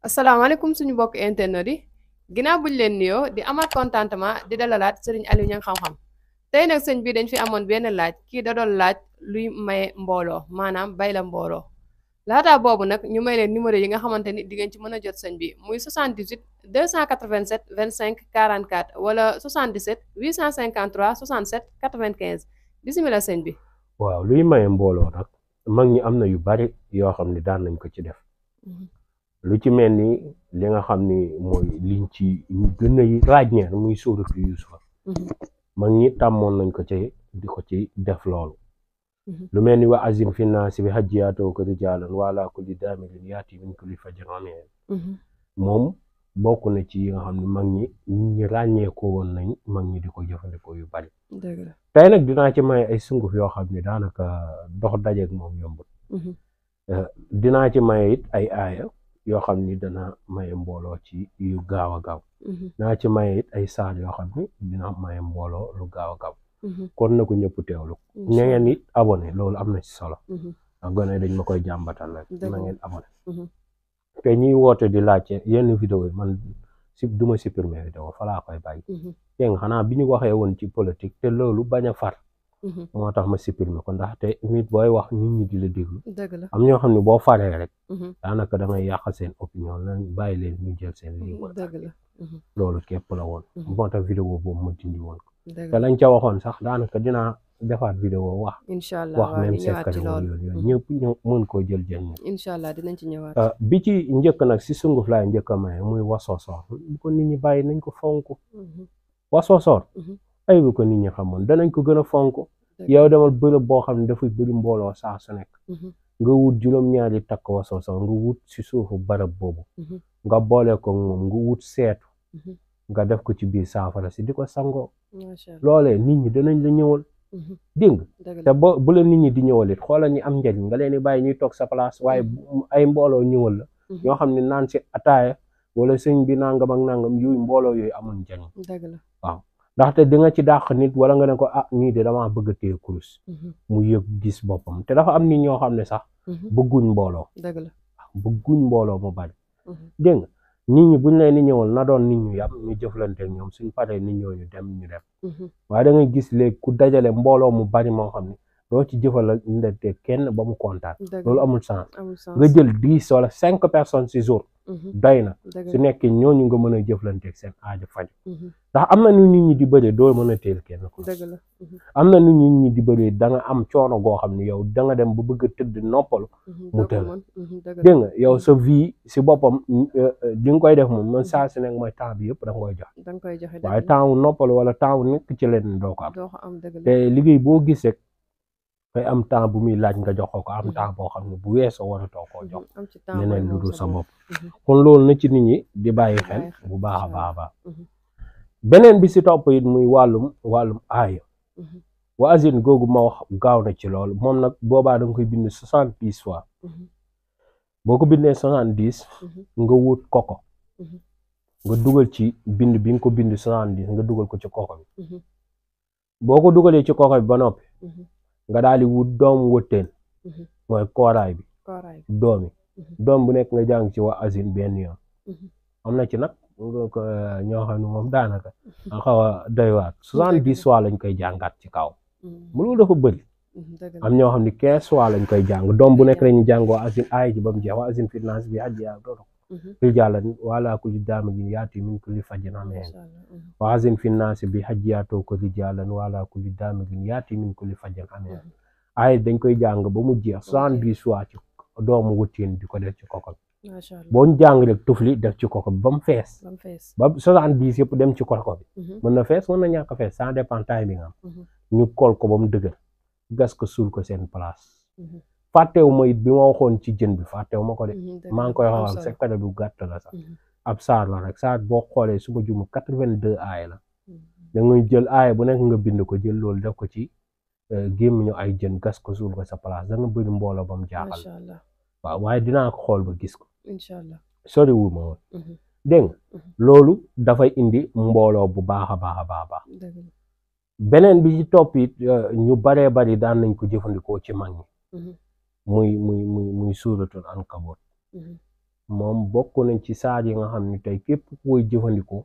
asalaamaaleykum suñu mbokk internet yi ginnaaw buñ leen nuyoo di amaat contentement di dalalaat sëriñ Aliou Niang xam-xam tey nag sëñ bi dañ fi amoon benn laaj kii da doon laaj luy maye mbooloo maanaam bay la mbooloo laataa boobu nag ñu may leen numéro yi nga xamante ni di ngeen ci mën a jot sëñ bi muy 78 287 25 44 wala 77 853 67 95 bisimilah sëñ bi. waaw luy maye mbooloo nag mag ñi am na yu bari yoo xam ne daan nañ ko ci def. lu ci mel ni li nga xam ni mooy liñ ci gën a ràññee muy sóoratu Yuusufa mag ñi tàmmoon nañ ko ci di ko ci def loolu. lu mel ni wa azim fi naasi bi hajjiyaatoo ko rijaalan wa alaa kulli daamirin yaati min kulli fajjin amiin moom bokk na ci yi nga xam ne mag ñi ràññee ko woon nañ mag ñi di ko jëfandikoo yu bari. tey nag dinaa ci may ay sunguf yoo xam ne daanaka dox dajeeg moom yombut. dinaa ci may it ay aaya yoo xam ni dana maye mbooloo ci yu gaaw a gaaw. naa ci maye it ay saar yoo xam ni dina maye mbooloo lu gaaw a gaaw. kon na ko ñëpp teewlu. na ngeen it abonné loolu am na ci solo. ak gone dañ ma koy jàmbatal rek. na ngeen abonné. te ñuy woote di laajte yenn vidéo yi man du ma supprimer vidéo fa laa koy bàyyi. dégg nga xanaa bi ñu waxee woon ci politique te loolu bañ a far. moo tax ma supprimer ko ndaxte nit booy wax nit ñi di la déglu. am ñoo xam ne boo faree rek. daanaka damay yàq seen opinion la bàyyi leen ñu jël seen lii. loolu képp la woon. moo tax vidéo boobu ma dindi woon. te lañ ca waxoon sax daanaka dinaa defaat vidéo wax. incha allah wax même secret yooyu ñëpp ñu mën koo jël jënd. incha allah dinañ ci ñëwaat. bi ci njëkk nag si sunguf laay njëkk a maye muy wasoosoor bu ko nit ñi bàyyi nañ ko fonk. wasoosoor ay bu ko nit ñi xamoon danañ ko gën a fonk. yow demal bërëb boo xam ne dafay bëri mbooloo saa su nekk. nga wut juróom-ñaari takk wasoosoor nga wut si suufu barab boobu. nga boole ko moom nga wut seetu. nga def ko ci biir saafara si di ko sangoo. loolee nit ñi danañ la ñëwal. dégg nga te bu la nit ñi di ñëwal it xoolal ñi am njariñ nga leen di bàyyi ñuy toog sa place waaye ay mbooloo ñëwal la. ñoo xam ne naan si ataaya wala sëñ bi nangam ak nangam yooyu mbooloo yooyu amul njariñ. waaw ndaxte di nga ci dàq nit wala nga ne ko ah nii de damaa bëgg a téye kurus. mu yëg gis boppam te dafa am nit ñoo xam ne sax. bëgguñ mbooloo. bëgguñ mbooloo mu bari. dégg nga nit ñi buñ leen di ñëwal na doon nit ñu yam ñu jëflante ak ñoom suñ paree nit ñooñu dem ñu dem. waaye da nga gis léegi ku dajale mbooloo mu bari moo xam ne doo ci jëfal ndete kenn ba mu kontaan. loolu amul sens. nga jël 10 wala 5 personnes ci jour. doy na su nekkee ñooñu nga mën a jëflanteeg seen aajo faj. ndax am na nu nit ñi di bëree doo mën a teel kenn ko. am na nu nit ñi di bëree da nga am coono goo xam ne yow da nga dem ba bëgg a tëdd noppalu. mu tël dégg nga yow sa vie si boppam di nga koy def moom man saa su nekk mooy temps bi yëpp da nga koy joxe. waaye temps wu noppalu wala temps wu nekk ci leen doo ko am. te liggéey boo gis rek fay am temps bu muy laaj nga jox ko am temps boo xam ne bu weesoo waratoo koo jox leneen lu dul sa bopp. kon loolu na ci nit ñi di bàyyi xel bu baax a baax. beneen bi si topp it muy wàllum aaya. wa azin googu ma wax gaaw na ci loolu moom nag boobaa da nga koy bind 70 fois. boo ko bindee 70. nga wut koko. nga dugal ci bind bi nga ko bind 70 nga dugal ko ci koko bi. boo ko dugalee ci koko bi ba noppi. nga daal di wut doomu wëtteen. mooy kooraay bi. doom bu nekk nga jàng ci wa azin benn yoon. am na ci nag ñoo xam ne moom daanaka nga xaw a doy waat 70 fois lañ koy jàngaat ci kaw. mu loolu dafa bëri. am ñoo xam ne 15 fois lañ koy jàng doom bu nekk lañu jàng wa azin aaya ji ba mu jeex wa azin fi naas bi hajji yaa dodo rijaalan wa alaa kulli daamirin yaati min kulli fajjin amiin wa azin fi naas bi hajji yaatoo ko rijaalan wa alaa kulli daamirin yaati min kulli fajjin amiin aaya dañ koy jàng ba mu jeex 70 fois ci doomu wëtteen di ko def ci koko bi. boo ñu jàng rek tufli def ci koko bi ba mu fees. ba 70 yëpp dem ci koko bi. mën na fees mën na ñàkk a fees ça dépend taille bi nga am. ñu kol ko ba mu dëgër gas ko suul ko seen place. fàttewu ma it bi ma waxoon ci jën bi fàttewu ma ko de. maa ngi koy xawal secret bu gàtt la sax. ab saar la rek saar boo xoolee su ma jumu 82 aaya la. da ngay jël aaya bu nekk nga bind ko jël loolu def ko ci gémmiñu ay jën gas ko suul ko sa place da nga bëri mbooloo ba mu jaaxal. waaw waaye dinaa ko xool ba gis ko. inshallah sori wu ma woon. dégg nga loolu dafay indi mbooloo bu baax a baax. beneen bi ci topp it ñu baree bari daan nañ ko jëfandikoo ci mag ñi. muy suuratul ankabut. moom bokk nañ ci saar yi nga xam ni tey képp ku koy jëfandikoo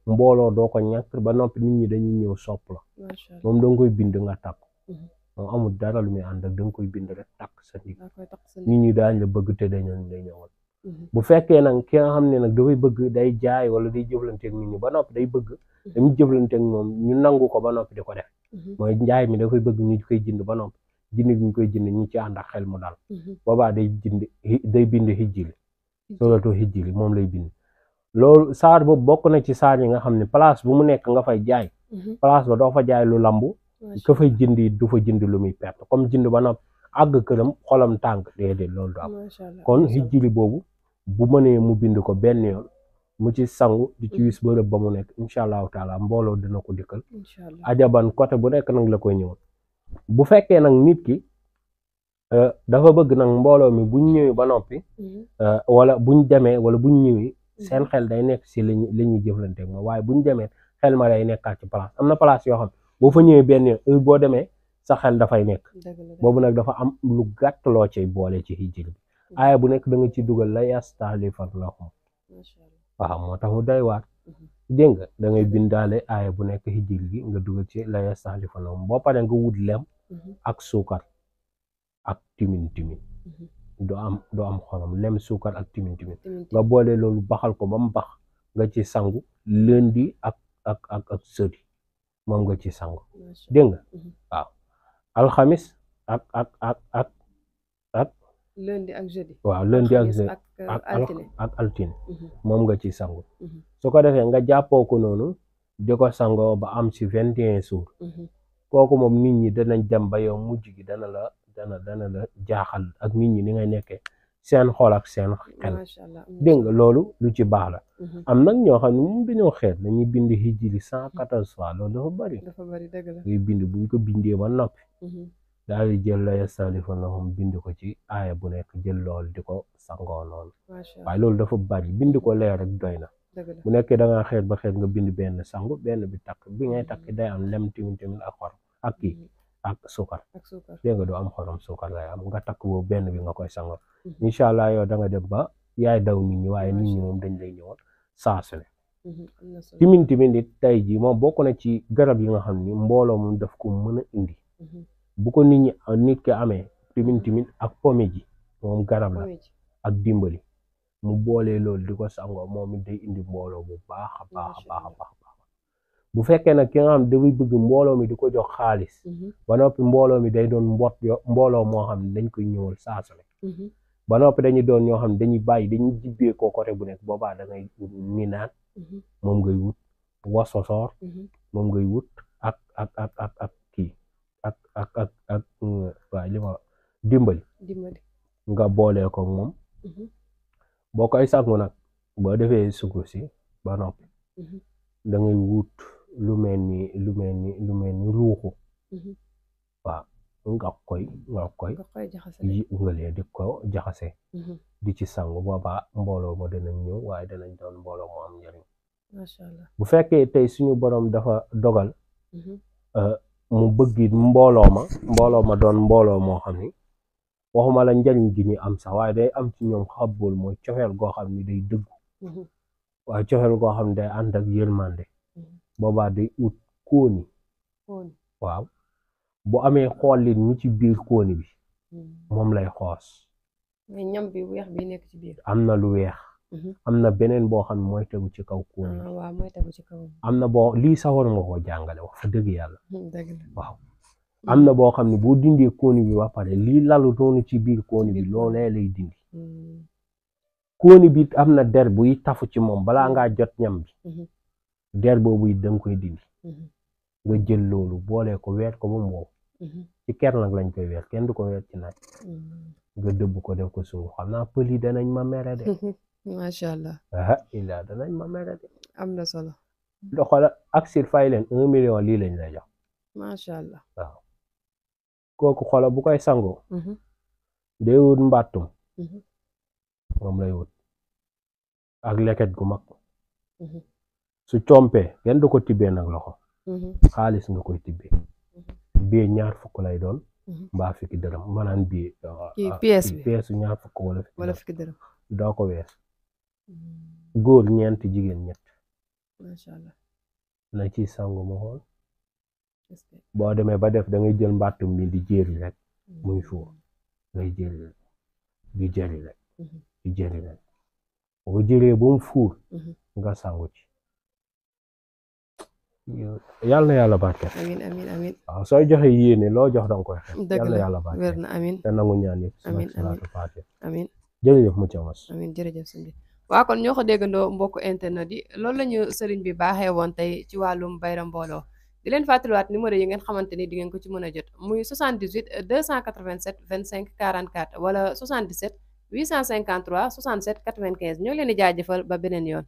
mbooloo doo ko ñàkk ba noppi nit ñi dañuy ñëw sopp la moom da nga koy bind nga takk moom amul dara lu muy ànd ak da nga koy bind rek takk sa ndig nit ñi daañ la bëgg te dañu lay ñëwal bu fekkee nag ki nga xam ne nag dafay bëgg day jaay wala day jëflanteeg nit ñi ba noppi day bëgg dañu jëflanteeg moom ñu nangu ko ba noppi di ko def mooy njaay mi dafay bëgg ñu koy jënd ba noppi jënd ñu koy jënd ñu ci ànd ak xel mu dal boobaa day bind hijjili suratu hijjili moom lay bind loolu saar boobu bokk na ci saar yi nga xam ne place bu mu nekk nga fay jaay place ba doo fa jaay lu lambu ka fay jënd du fa jënd lu muy perte comme jënd ba noppi àgg këram xolam tàng déedéet loolu du am kon hijjili boobu bu mënee mu bind ko benn yoon mu ci sangu di ci wis bërëb ba mu nekk incha allahu taala mbooloo dina ko dikkal ajaban côté bu nekk nag la koy ñëwal bu fekkee nag nit ki dafa bëgg nag mbooloo mi buñ ñëwee ba noppi wala buñ demee wala buñ ñëwee seen xel day nekk si li ñuy jëflanteeg moom waaye buñ demee xel ma day nekkaat ci place am na place yoo xam boo fa ñëwee benn yoon heure boo demee sa xel dafay nekk boobu nag dafa am lu gàtt loo cay boole ci hijjil bi aaya bu nekk da nga ci dugal la yasta'lifannahum waaw moo tax mu doy waar dégg nga da ngay bindaale aaya bu nekk hijjil gi nga dugal ci la yasta'lifannahum boo paree nga wut lem ak suukar ak timin du am xorom lem suukar ak timin nga boole loolu baxal ko ba mu bax nga ci sangu lundi ak jeudi moom nga ci sangu dégg nga waaw alxamis ak lundi ak jeudi waaw lundi ak jeudi ak altine moom nga ci sangu su ko defee nga jàppoo ko noonu di ko sangoo ba am ci 21 jours kooku moom nit ñi danañ dem ba yow mujj gi dana la jaaxal ak nit ñi ni ngay nekkee seen xol ak seen xel dégg nga loolu lu ci baax la am nag ñoo xam ne moom dañoo xeet dañuy bind hijjili 114 fois loolu dafa bari dëgg la ngay bind buñ ko bindee ba noppi daal di jël la yasta'lifannahum bind ko ci aaya bu nekk jël loolu di ko sangoo noonu waaye loolu dafa bari bind ko leer rek doy na bu nekkee da ngaa xeet ba xeet nga bind benn sangu benn bi takk bi ngay takk day am lem timin ak xorom ak kii ak suukar dégg nga du am xorom suukar lay am nga takk boobu benn bi nga koy sangoo incha allah yow da nga dem ba yaay daw nit ñi waaye nit ñi moom dañ lay ñëwal saa su ne timin it tey jii moom bokk na ci garab yi nga xam ni mbooloo moom daf ko mën a indi bu ko nit ki amee timin ak pome ji moom garab la ak dimbali mu boolee loolu di ko sangoo moom it day indi mbooloo bu baax a baax bu fekkee nag ki nga xam dafay bëgg mbooloo mi di ko jox xaalis ba noppi mbooloo mi day doon mbooloo moo xam ne dañ koy ñëwal saa su ne ba noppi dañuy doon ñoo xam ne dañuy jibbee ko côté bu nekk boobaa da ngay ninaat moom ngay wut wasosoor moom ngay wut ak kii ak waaye li ma dimbali nga boolee ko moom boo koy sangu nag boo defee sukur si ba noppi da ngay wut lu mel ni ruuxu waaw nga koy nga lee di ko jaxase di ci sangu boobaa mbooloo ma danañ ñëw waaye danañ doon mbooloo moo am njëriñ masha Allah bu fekkee tey suñu borom dafa dogal mu bëgg mbooloo ma doon mbooloo moo xam ni waxuma la njariñ gi ñu am sax waaye day am ci ñoom xabool mooy cofeel goo xam ni day dëggu waaye cofeel goo xam ne day ànd ak yërmande boobaa day ut kóoni waaw bu amee xoolin ñi ci biir kóoni bi moom lay xoos ñam bi weex bi nekk ci biir am na lu weex am na beneen boo xam ne mooy tegu ci kaw kóoni bi waaw mooy tegu ci kaw am na boo lii sax war nga koo jàngale wax fa dëgg yàlla waaw am na boo xam ne boo dindee kóoni bi ba pare lii lalu doonu ci biir kóoni bi loolee lay dindi kóoni bi am na der buy tafu ci moom balaa ngaa jot ñam bi der boobu it danga koy dindi nga jël loolu boolee ko weer ko ba mu wow ci ker nag lañ koy weer kenn du ko weer ci naaj nga dëbb ko def ko sungu xam naa pël yi danañ ma mere de masha Allah illa danañ ma mere de am na solo doxala ak sir fay leen 1 million lii lañ lay jox masha Allah waaw kooku xola bu koy sangoo day wut mbàttum moom lay wut ak leket gu mag su compee kenn du ko tibbee nag loxo xaalis nga koy tibbee bee 2 fukk lay doon mbaa fukki dërëm maanaam bee pièce pièce 2 fukk wala fukki dërëm doo ko wees góor ñeent jigéen ñett macha allah na ci sangu ma xool boo demee ba def da ngay jël mbàttum mi di jëri rek muy fuur ngay jëri rek di jëri rek di jëri rek boo jëree ba mu fuur nga sangu ci yàlla na yàlla barkeel amin amin amin waaw sooy joxe yéene loo jox danga koy xeeb dëgg yàlla na la yàlla wér barkeel na amin te nangu ñaan yëpp amin salaatu faatiha amin jërëjëf mu camas amin jërëjëf sëñ bi waa kon ñoo ko déggandoo mbokku internet yi loolu lañu sëriñ bi baaxee woon tey ci wàllum bayra mbooloo di leen fàttaliwaat numéro yi ngeen xamante ni di ngeen ko ci mën a jot muy 78 287 25 44 wala 77 853 67 95 ñoo ngi leen di jaajëfal ba beneen yoon